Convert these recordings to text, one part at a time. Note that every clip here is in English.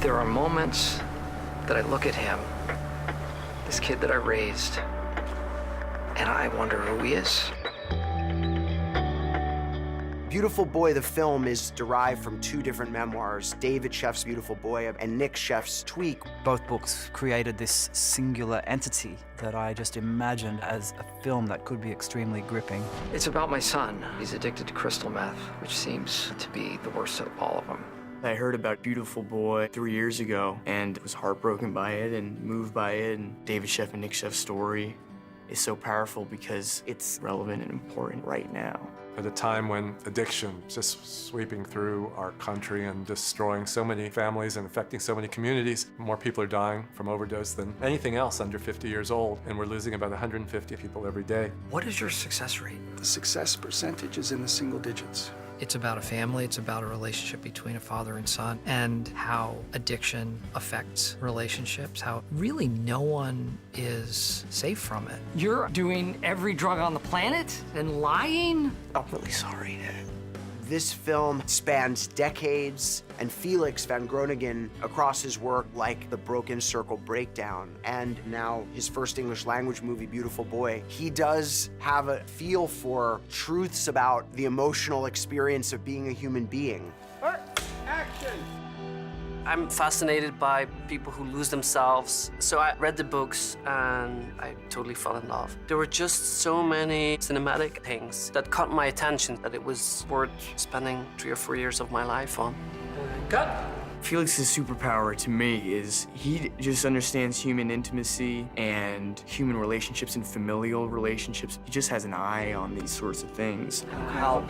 There are moments that I look at him, this kid that I raised, and I wonder who he is. Beautiful Boy, the film, is derived from two different memoirs, David Sheff's Beautiful Boy and Nick Sheff's Tweak. Both books created this singular entity that I just imagined as a film that could be extremely gripping. It's about my son. He's addicted to crystal meth, which seems to be the worst of all of them. I heard about Beautiful Boy 3 years ago and was heartbroken by it and moved by it. And David Sheff and Nick Sheff's story is so powerful because it's relevant and important right now. At a time when addiction is just sweeping through our country and destroying so many families and affecting so many communities, more people are dying from overdose than anything else under 50 years old, and we're losing about 150 people every day. What is your success rate? The success percentage is in the single digits. It's about a family, it's about a relationship between a father and son, and how addiction affects relationships, how really no one is safe from it. You're doing every drug on the planet and lying? I'm really sorry, Dad. This film spans decades, and Felix van Groningen, across his work like The Broken Circle Breakdown, and now his first English language movie, Beautiful Boy, he does have a feel for truths about the emotional experience of being a human being. Action! I'm fascinated by people who lose themselves. So I read the books and I totally fell in love. There were just so many cinematic things that caught my attention that it was worth spending 3 or 4 years of my life on. Cut! Felix's superpower to me is he just understands human intimacy and human relationships and familial relationships. He just has an eye on these sorts of things. How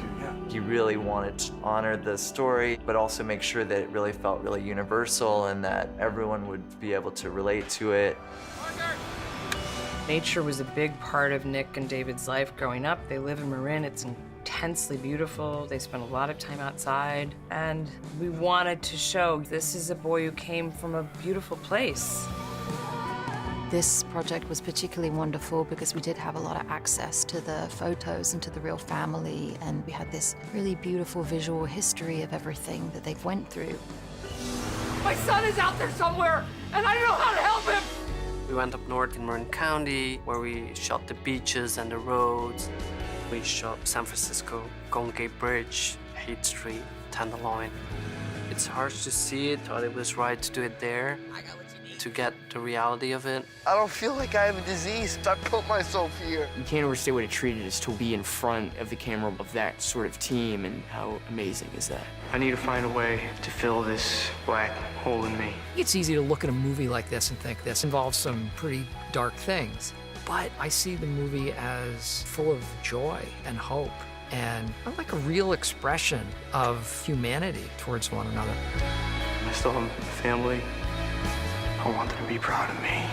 he really wanted to honor the story, but also make sure that it really felt really universal and that everyone would be able to relate to it. Nature was a big part of Nick and David's life growing up. They live in Marin. It's intensely beautiful. They spend a lot of time outside. And we wanted to show this is a boy who came from a beautiful place. This project was particularly wonderful because we did have a lot of access to the photos and to the real family, and we had this really beautiful visual history of everything that they've went through. My son is out there somewhere, and I don't know how to help him! We went up north in Marin County where we shot the beaches and the roads. We shot San Francisco, Golden Gate Bridge, Haight Street, Tenderloin. It's hard to see it, thought it was right to do it there, to get the reality of it. I don't feel like I have a disease. I put myself here. You can't overstate what a treat it is to be in front of the camera of that sort of team, and how amazing is that? I need to find a way to fill this black hole in me. It's easy to look at a movie like this and think this involves some pretty dark things. But I see the movie as full of joy and hope and like a real expression of humanity towards one another. I still have a family. I want them to be proud of me.